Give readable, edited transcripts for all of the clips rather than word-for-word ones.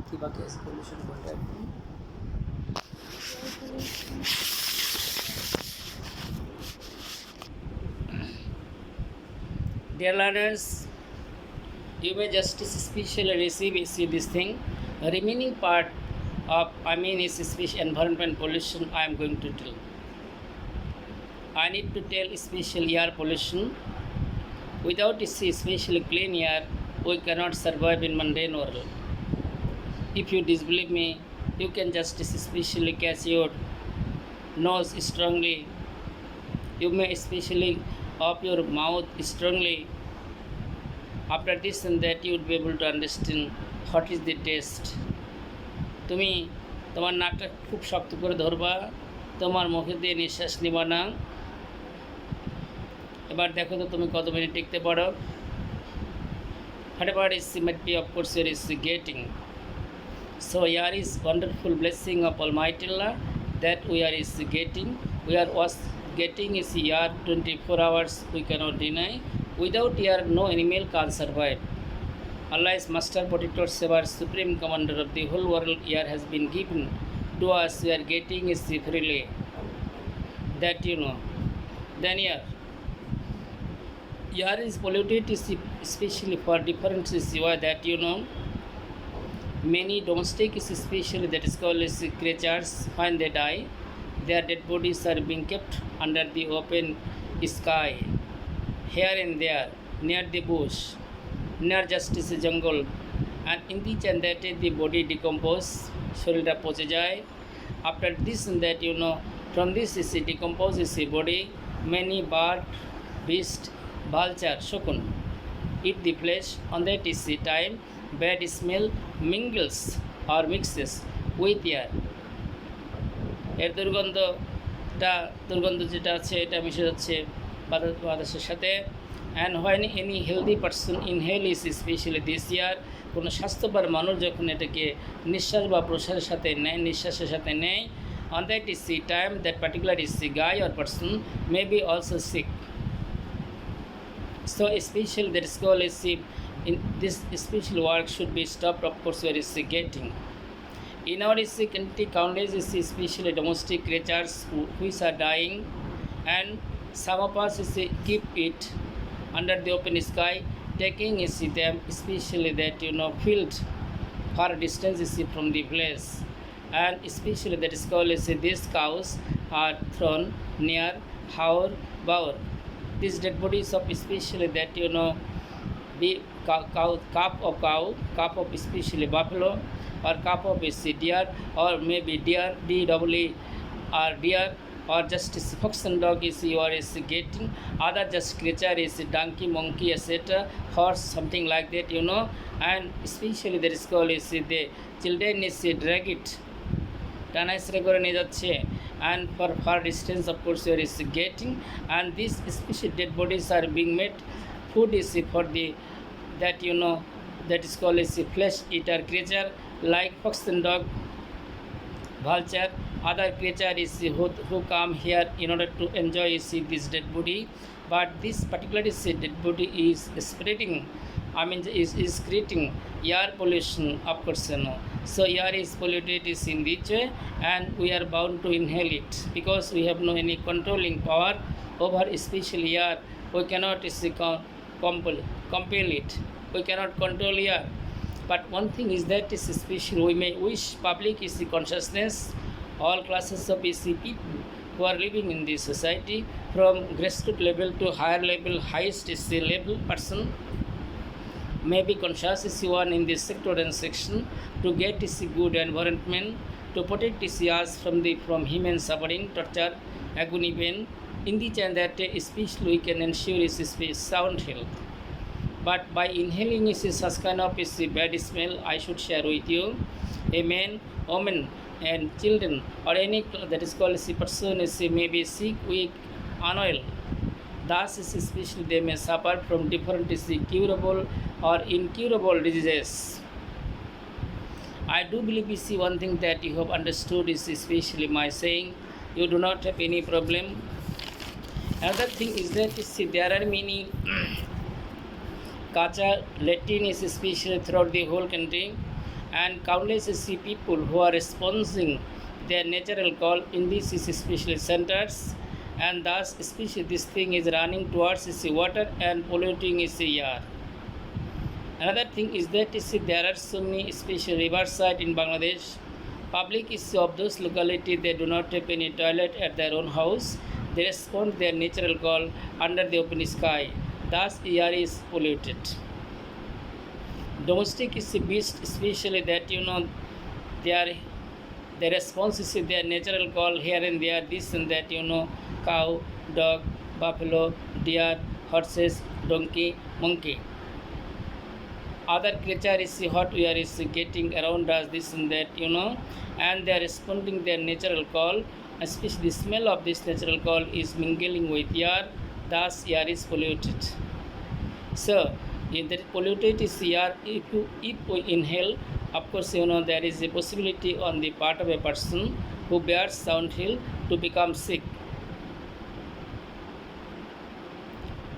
কি বাকি আছে পলিউশন কোনটা একদম Dear learners, you may just specially receive this thing. The remaining part of is special environment pollution I am going to tell. I need to tell special air pollution. Without especially clean air, we cannot survive in mundane world. If you disbelieve me, you can just especially catch your nose strongly. You may especially open your mouth strongly. After this and that, you would be able to understand what is the taste. তুমি তোমার নাকটা খুব শক্ত করে ধরবা, তোমার মুখে দিয়ে নিঃশ্বাস নিবা না। এবার দেখো তো তুমি কত মিনিট টিকতে পারো। Whatever is might be, of course, here is getting. So here is wonderful blessing of Almighty Allah that we are is getting. We are was getting is here 24 hours. We cannot deny. Without air, no animal can survive. Allah is Master Protector, Savior, Supreme Commander of the whole world. Air has been given to us. We are getting is freely. That you know. Then air is polluted, especially for different why that you know. Many domestic, especially that is called as creatures, when they die, their dead bodies are being kept under the open sky, here and there, near the bush, near just is a jungle, and in each and that the body decompose, শরীরটা পচে যায়. After this and that you know, from this is decomposes the body, many bird, beast, vulture, শকুন eat the flesh. On that is the time bad smell mingles or mixes with air. এর দুর্গন্ধ যেটা আছে এটা মিশে যাচ্ছে বাতাসের সাথে. And when any healthy person inhale is specially this ইয়ার, কোনো স্বাস্থ্যকর মানুষ যখন এটাকে নিঃশ্বাস বা প্রশ্বাসের সাথে নেয়, on that is the time that particular is the guy or person may be also sick. So especially that is called as in this special work should be stopped, of course, where is getting. In our country, countless is especially domestic creatures which are dying, and some of us keep it under the open sky, taking them especially that you know field far distance from the place, and especially that is called as these cows are thrown near our bower. These dead bodies of especially that you know be calf of especially buffalo, or calf of deer, or maybe deer or deer, or just fox and dog is you are is getting. Other just creature is donkey, monkey, etc., horse, something like that you know. And especially there is called is the children is drag it, টানাইসরে করে নিয়ে যাচ্ছে, and for far distance of course there is getting. And these special dead bodies are being made food is for the that you know that is called as flesh eater creature like fox and dog, vulture. Other creature is who come here in order to enjoy this dead body, but this particular dead body is spreading, is creating air pollution, of course you know. So air is polluted is in this way, and we are bound to inhale it because we have no any controlling power over especially air. We cannot compel it, we cannot control air. But one thing is that is especially we may wish public is the consciousness, all classes of people who are living in this society, from grassroots level to higher level, highest is the level person, may be conscious is one in this sector and section to get is good environment, to protect is us from human suffering, torture, agony, pain. In the and that especially we can ensure is sound health. But by inhaling is such kind of is bad smell, I should share with you. A man, woman, and children, or any that is called a person is maybe sick, weak, unwell. Thus is especially they may suffer from different is curable or incurable diseases. I do believe you see one thing that you have understood is especially my saying you do not have any problem. Another thing is that you see there are many kacha Latin is especially throughout the whole country, and countless see people who are responding their natural call in these especially centers, and thus especially this thing is running towards the water and polluting the air. Another thing is that there are so many especially riverside in Bangladesh. Public is of those localities they do not have any toilet at their own house. They respond their natural call under the open sky. Thus air is polluted. Domestic is a beast, especially that their response is their natural call here and there, this and that, cow, dog, buffalo, deer, horses, donkey, monkey. Other creature is what we are getting around us, this and that, and they are responding their natural call. Especially the smell of this natural call is mingling with air, thus air is polluted. So if the polluted is air, if we inhale, of course there is a possibility on the part of a person who bears downhill to become sick.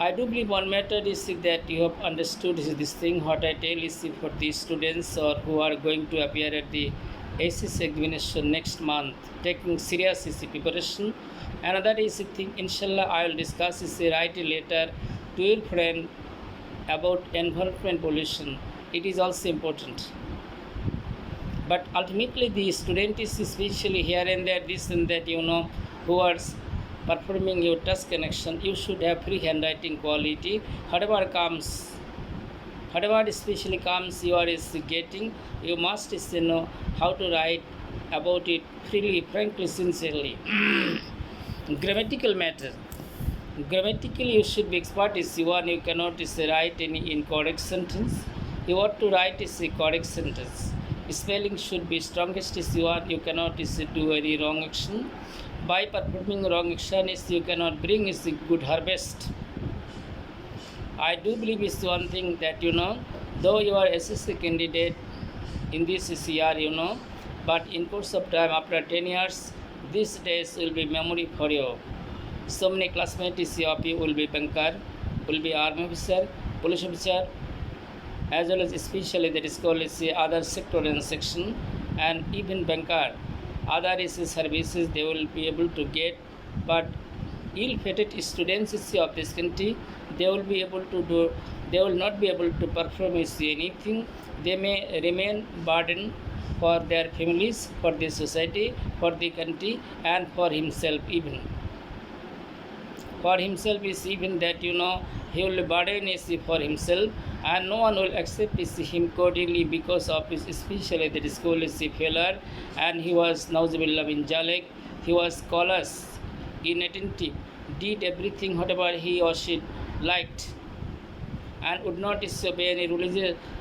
I do believe one matter is that you have understood this thing. What I tell is for the students or who are going to appear at the ACC examination next month, taking serious preparation. Another is a thing, inshallah, I will discuss is write a letter to your friend about environment pollution. It is also important. But ultimately the student is especially here and there, this and that, who are performing your task connection. You should have free handwriting quality. Whatever especially comes you are getting, you must know how to write about it freely, frankly, sincerely. Grammatical matter. Grammatically you should be expert is one. You cannot write any incorrect sentence. You ought to write is a correct sentence. Spelling should be strongest is one. You cannot do any wrong action. By performing wrong action is you cannot bring is a good harvest. I do believe is one thing that though you are SSC candidate in this year, but in course of time after 10 years, these days will be memory for you. So many classmates of you will be banker, will be army officer, police officer, as well as especially that is called other sector and section, and even banker. Other services they will be able to get, but ill-fated students of this country, they will not be able to perform anything. They may remain burden for their families, for the society, for the country, and for himself even. For himself is even that he will burden for himself, and no one will accept him cordially because of his especially that school is failure, and he was nauzubillah bin jalek. He was callous, inattentive, did everything whatever he or she liked, and would not disobey any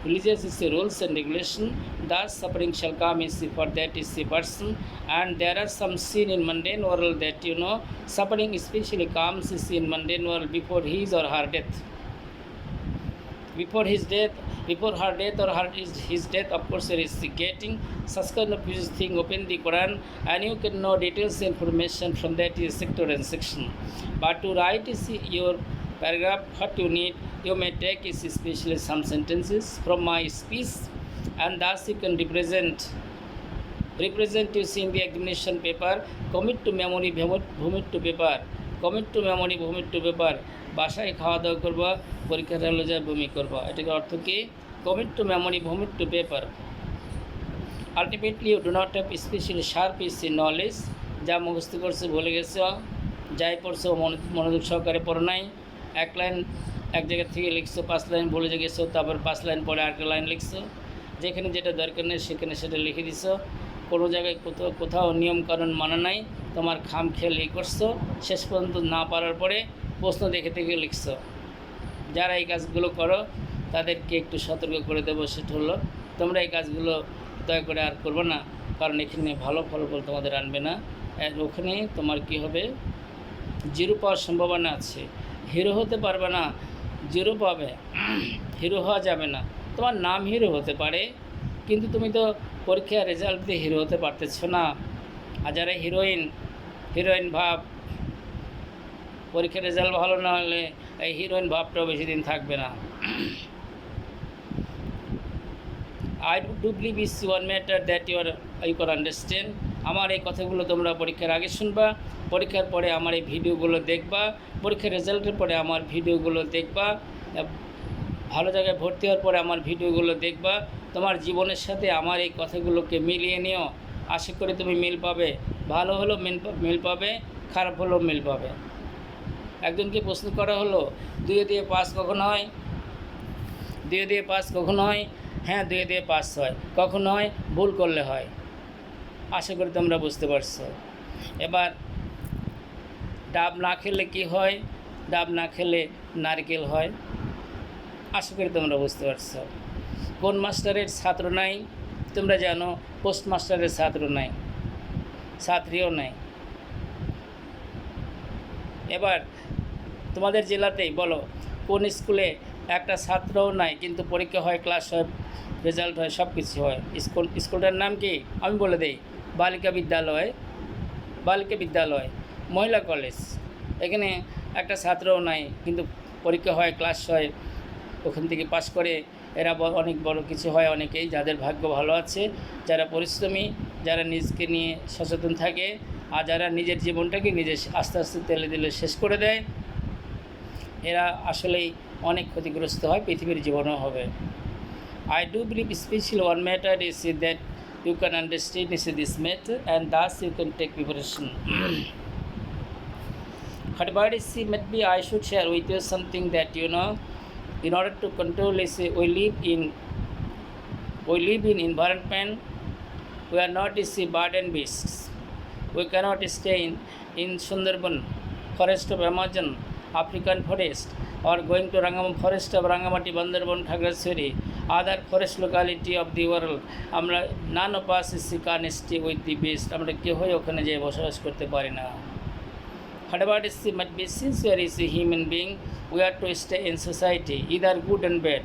religious rules and regulation. Thus suffering shall come for that person. And there are some sin in mundane world that suffering especially comes in mundane world before his or her death. Before her death or his death, of course there is getting such kind of thing. Open the Quran and you can know details information from that sector and section. But to write your paragraph, what you need, you may take especially some sentences from my speech, and thus you can represent you see in the examination paper. Commit to memory, vomit to paper. Commit to memory, vomit to paper. বাসায় খাওয়া দাওয়া করবা, পরীক্ষার হলে যায় বমি করবা। এটাকে অর্থ কি? Commit to memory, vomit to paper. Ultimately you do not have especially sharp knowledge. যা মুখস্থ করছো ভুলে গেছো, যাই পড়ছো মনোযোগ সহকারে পড়ো নাই। এক লাইন এক জায়গা থেকে লিখছো, 5 লাইন ভুলে গেছো, তারপর 5 লাইন পরে আরেকটা লাইন লিখছো। যেখানে যেটা দরকার নেই সেখানে সেটা লিখে দিছো। কোনো জায়গায় কোথাও নিয়মকানুন মানা নাই, তোমার খামখেয়ালি করছো। শেষ পর্যন্ত না পারার পরে প্রশ্ন দেখে দেখে লিখছো। যারা এই কাজগুলো করো তাদেরকে একটু সতর্ক করে দেবো, সেটা হলো তোমরা এই কাজগুলো দয়া করে আর করবো না, কারণ এখানে ভালো ফলাফল তোমাদের আনবে না। ওখানে তোমার কি হবে, জিরো পাওয়ার সম্ভাবনা আছে। হিরো হতে পারবে না, জিরো পাবে। হিরো হওয়া যাবে না। তোমার নাম হিরো হতে পারে, কিন্তু তুমি তো পরীক্ষার রেজাল্ট দিয়ে হিরো হতে পারতেছ না। আর যারা হিরোইন ভাব, পরীক্ষার রেজাল্ট ভালো না হলে এই হিরোইন ভাবটাও বেশি দিন থাকবে না। I do believe is one matter that you can understand. আমার এই কথাগুলো তোমরা পরীক্ষার আগে শুনবা, পরীক্ষার পরে আমার এই ভিডিওগুলো দেখবা, পরীক্ষার রেজাল্টের পরে আমার ভিডিওগুলো দেখবা, ভালো জায়গায় ভর্তি হওয়ার পরে আমার ভিডিওগুলো দেখবা। তোমার জীবনের সাথে আমার এই কথাগুলোকে মিলিয়ে নিও। আশা করি তুমি মিল পাবে। ভালো হলেও মিল পাবে, খারাপ হলেও মিল পাবে। একজনকে প্রশ্ন করা হলো 2 দিয়ে পাস কখন হয়? 2 দিয়ে পাস কখন হয়? হ্যাঁ, 2 দিয়ে পাস হয়। কখন হয়? ভুল করলে হয়। আশা করি তোমরা বুঝতে পারছো। এবার ডাব না খেলে কি হয়? ডাব না খেলে নারকেল হয়। আশা করি তোমরা বুঝতে পারছো। কোন মাস্টারের ছাত্র নাই? তোমরা জানো পোস্ট মাস্টারের ছাত্র নাই, ছাত্রীও নাই। এবার তোমাদের জেলাতেই বলো কোন স্কুলে একটা ছাত্রও নাই কিন্তু পরীক্ষা হয়, ক্লাস হয়, রেজাল্ট হয়, সব কিছু হয়? স্কুলটার নাম কি? আমি বলে দিই, বালিকা বিদ্যালয়, মহিলা কলেজ। এখানে একটা ছাত্রও নাই কিন্তু পরীক্ষা হয়, ক্লাস হয়, ওখান থেকে পাস করে এরা অনেক বড় কিছু হয়। অনেকেই যাদের ভাগ্য ভালো আছে, যারা পরিশ্রমী, যারা নিজকে নিয়ে সচেতন থাকে, আর যারা নিজের জীবনটাকে নিজে আস্তে আস্তে তেলে দিলে শেষ করে দেয়, এরা আসলেই অনেক ক্ষতিগ্রস্ত হয়, পৃথিবীর জীবনও হবে। I do believe especially one matter is that you can understand this matter and thus you can take preparation. But maybe I should share with you something that in order to control we live in environment. We are not burden beasts. We cannot stay in Sundarban, forest of Amazon, African forest, or going to forest of Rangamati, Bandarban, Khagrasuri, other forest locality of the world. None of us can stay with the beast. আমরা কেউ হয়ে ওখানে যেয়ে বসবাস করতে পারি না। Whatever might be, since there is a human being, we are to stay in society, either good and bad,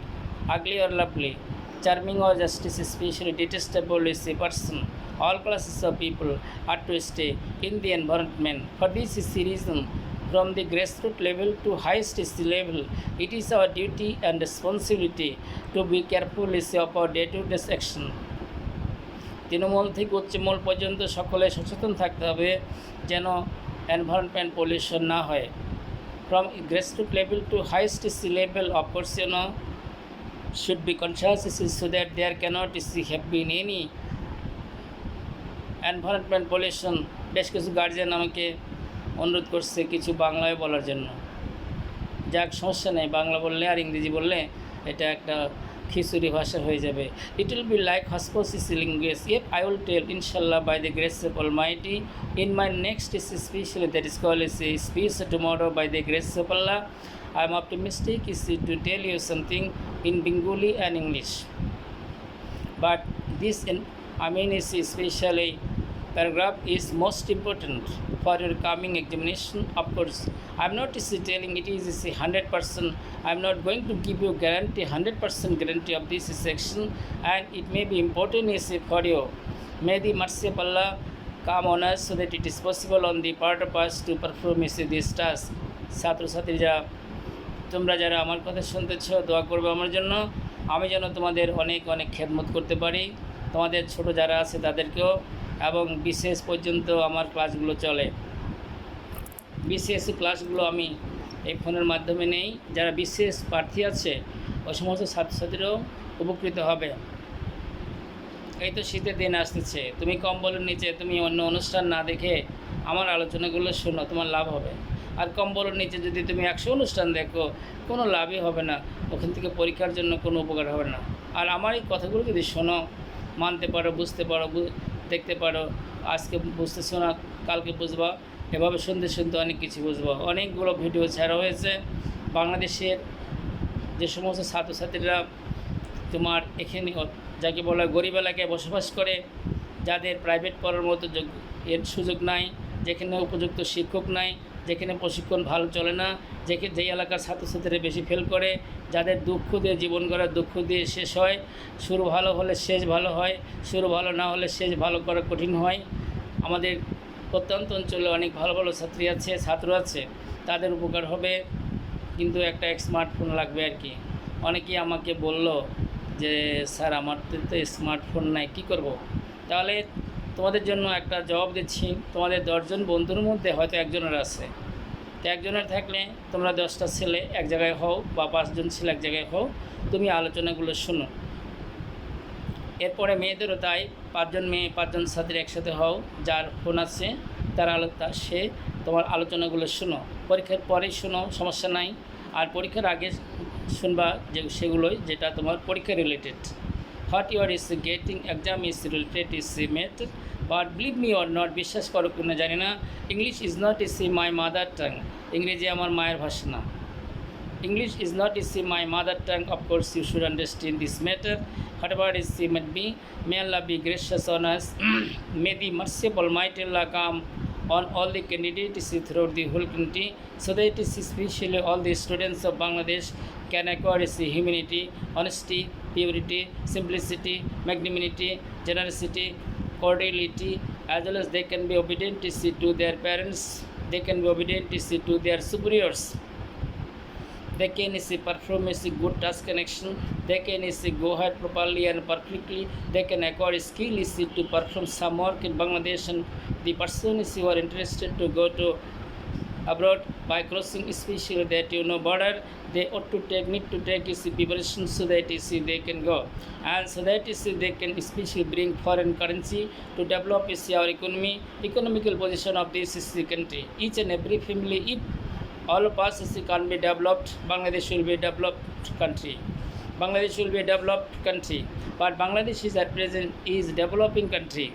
ugly or lovely, charming or just especially detestable is a person. All classes of people are to stay in the environment. For this is the reason, from the grassroots level to highest level, it is our duty and responsibility to be careful of our day-to-day action. Trinamool থেকে উচ্চমূল পর্যন্ত সকলে সচেতন থাকতে হবে যেন environment pollution না হয়। From grassroots level to highest level, of course, should be conscious so that there cannot have been any environment pollution. বেশ কিছু গার্জিয়ান আমাকে অনুরোধ করছে কিছু বাংলায় বলার জন্য। যাক, সমস্যা নেই, বাংলা বললে আর ইংরেজি বললে এটা একটা খিচুড়ি ভাষা হয়ে যাবে। It will be like hypothesis language. Yet I will tell, inshallah, by the grace of Almighty, in my next speech, that is called a speech tomorrow by the grace of Allah. I am optimistic to tell you something in Bengali and English. But this, is especially paragraph is most important for your coming examination. Of course, I am not telling it is 100%. I am not going to give you guarantee 100% guarantee of this section, and it may be important for you. May the mercy of Allah come on us so that it is possible on the part of us to perform this task. ছাত্রছাত্রীরা, তোমরা যারা আমার কথা শুনতেছ, দোয়া করবে আমার জন্য, আমি যেন তোমাদের অনেক অনেক খেদমত করতে পারি। তোমাদের ছোট যারা আছে তাদেরকেও, এবং বিশেষ পর্যন্ত আমার ক্লাসগুলো চলে। বিশেষ ক্লাসগুলো আমি এই ফোনের মাধ্যমে নেই। যারা বিশেষ প্রার্থী আছে ওই সমস্ত ছাত্রছাত্রীরাও উপকৃত হবে। এই তো শীতের দিন আসতেছে, তুমি কম্বলের নিচে তুমি অন্য অনুষ্ঠান না দেখে আমার আলোচনাগুলো শোনো, তোমার লাভ হবে। আর কম্বলের নিচে যদি তুমি 100 অনুষ্ঠান দেখো, কোনো লাভই হবে না, ওখান থেকে পরীক্ষার জন্য কোনো উপকার হবে না। আর আমার এই কথাগুলো যদি শোনো, মানতে পারো, বুঝতে পারো, দেখতে পারো, আজকে বুঝতেছো না কালকে বুঝবা, এভাবে শুনতে শুনতে অনেক কিছু বুঝবো। অনেকগুলো ভিডিও ছাড়া হয়েছে বাংলাদেশের যে সমস্ত ছাত্রছাত্রীরা তোমার এখানে যাকে বলা গরিব এলাকায় বসবাস করে, যাদের প্রাইভেট পড়ার মতো এর সুযোগ নাই, যেখানে উপযুক্ত শিক্ষক নাই, যেখানে প্রশিক্ষণ ভালো চলে না, যেই এলাকার ছাত্রছাত্রীরা বেশি ফেল করে, যাদের দুঃখ দিয়ে জীবন করা, দুঃখ দিয়ে শেষ হয়। শুরু ভালো হলে শেষ ভালো হয়, শুরু ভালো না হলে শেষ ভালো করা কঠিন হয়। আমাদের প্রত্যন্ত অঞ্চলে অনেক ভালো ভালো ছাত্রী আছে, ছাত্র আছে, তাদের উপকার হবে, কিন্তু একটা স্মার্টফোন লাগবে আর কি। অনেকেই আমাকে বলল যে স্যার আমার তো স্মার্টফোন নাই, কী করব। তাহলে তোমাদের জন্য একটা জবাব দিচ্ছি, তোমাদের 10জন বন্ধুর মধ্যে হয়তো একজনের আছে, তো একজনের থাকলে তোমরা 10টা ছেলে এক জায়গায় হও বা 5জন ছেলে এক জায়গায় হও, তুমি আলোচনাগুলো শোনো। এরপরে মেয়েদেরও তাই, 5জন মেয়ে 5জন ছাত্রী একসাথে হও, যার ফোন আছে তার সে তোমার আলোচনাগুলো শোনো। পরীক্ষার পরেই শোনো, সমস্যা নাই। আর পরীক্ষার আগে শুনবা যে সেগুলোই যেটা তোমার পরীক্ষা related. What your is getting exam is related is math, but believe me or not, বিশ্বাস করো কিনা জানি না, English is not is my mother tongue, ইংরেজি আমার মায়ের ভাষা না। English is not is my mother tongue. Of course, you should understand this matter. Whatever is might be, may Allah be gracious on us. May the merciful Almighty Allah come on all the candidates throughout the whole country, so that especially all the students of Bangladesh can acquire humanity, honesty, purity, simplicity, magnanimity, generosity, cordiality, as well as they can be obedient to their parents, they can be obedient to their superiors. They can perform a good task connection, they can go ahead properly and perfectly, they can acquire skill to perform some work in Bangladesh, and the person who are interested to go to abroad by crossing especially that border, they ought to need to take preparation so that they can go, and so that they can especially bring foreign currency to develop our economical position of this country. Each and every family, if all of us can be developed, Bangladesh will be a developed country. Bangladesh will be a developed country, but Bangladesh is at present is developing country.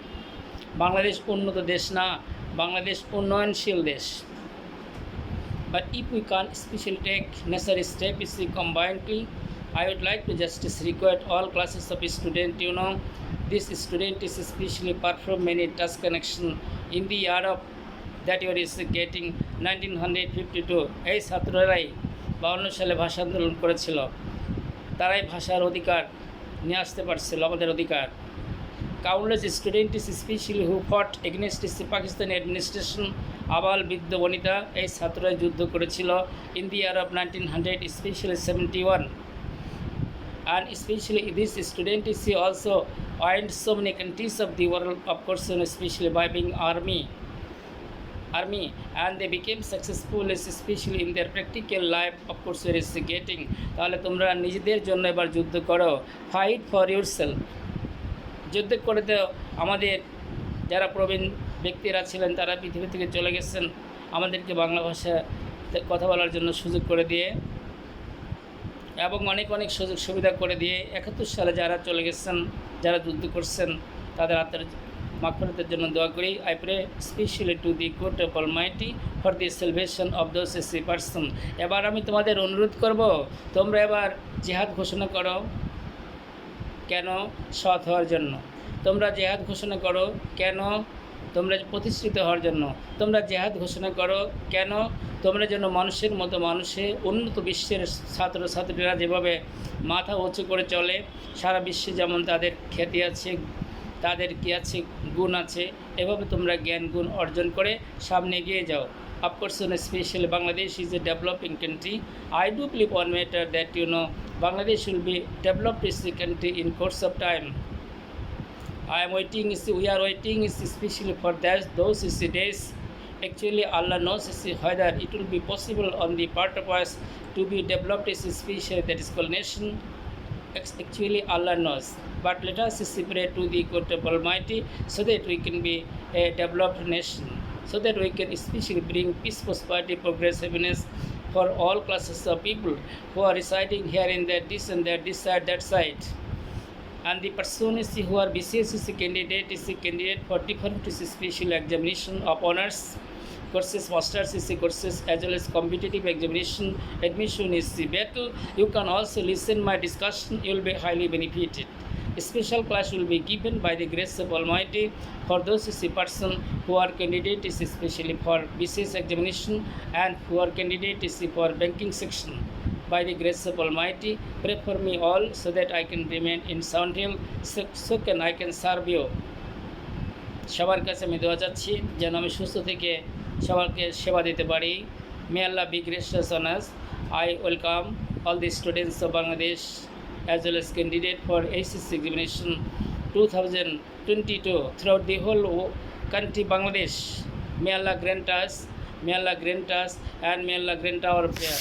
Bangladesh উন্নত দেশ না, বাংলাদেশ উন্নয়নশীল দেশ। But if we can especially take necessary steps combinedly, I would like to just request all classes of student, this student is especially perform many task connection in the year of that year is getting 1952। এই ছাত্ররাই 52 সালে ভাষা আন্দোলন করেছিল, তারাই ভাষার অধিকার নিয়ে আসতে পারছিল, আমাদের অধিকার। কাউন্টলেস স্টুডেন্ট ইস স্পেশালি হু ফট এগেনস্ট পাকিস্তানি অ্যাডমিনিস্ট্রেশন, আবাল বৃদ্ধ বনিতা এই ছাত্ররাই যুদ্ধ করেছিল in the year of 1900, specially 71। And especially this student is also joined so many countries of the world, of course, especially by being army, and they became successful especially in their practical life, of course there is getting। তাহলে তোমরা নিজেদের জন্য এবার যুদ্ধ করো, fight for yourself, যুদ্ধ করে তো আমাদের যারা প্রবীণ ব্যক্তিরা ছিলেন তারা পৃথিবী থেকে চলে গেছেন, আমাদেরকে বাংলা ভাষা কথা বলার জন্য সুযোগ করে দিয়ে এবং অনেক অনেক সুযোগ সুবিধা করে দিয়ে 71 সালে যারা চলে গেছেন, যারা যুদ্ধ করছেন, তাদের আত্মার মাগফিরাতের জন্য দোয়া করি। I pray specially to the court of almighty for the salvation of those person. এবার আমি তোমাদের অনুরোধ করব, তোমরা এবার জিহাদ ঘোষণা করো। কেন? সৎ হওয়ার জন্য। তোমরা জিহাদ ঘোষণা করো কেন? তোমরা প্রতিষ্ঠিত হওয়ার জন্য। তোমরা জিহাদ ঘোষণা করো কেন? তোমরা যেন মানুষের মতো মানুষে উন্নত বিশ্বের ছাত্রছাত্রীরা যেভাবে মাথা উঁচু করে চলে, সারা বিশ্বে যেমন তাদের খ্যাতি আছে, তাদের কী আছে, গুণ আছে, এভাবে তোমরা জ্ঞান গুণ অর্জন করে সামনে এগিয়ে যাও। Of course specially Bangladesh is a developing country. I do believe one matter that Bangladesh will be developed as a country in course of time. We are waiting especially for those days. Actually, Allah knows whether it will be possible on the part of us to be developed as a species that is called nation. Actually, Allah knows. But let us pray to the court of Almighty so that we can be a developed nation, so that we can especially bring peace, prosperity, progress, happiness for all classes of people who are residing here in that, this and that, this side, that side. And the person who are BCS is a candidate for different special examination of honors courses, masters courses, as well as competitive examination. Admission is the battle. You can also listen my discussion. You will be highly benefited. A special class will be given by the grace of Almighty for those person who are candidates especially for BCS examination and who are candidates for banking section. By the grace of Almighty, pray for me all so that I can remain in sound health, so I can serve you. সবার কাছে আমি দোয়া চাচ্ছি যেন আমি সুস্থ থেকে সবাইকে সেবা দিতে পারি। May Allah be gracious on us. I welcome all the students of Bangladesh as well as candidate for ACC examination 2022 throughout the whole country Bangladesh. May Allah grant us, and may Allah grant our prayer.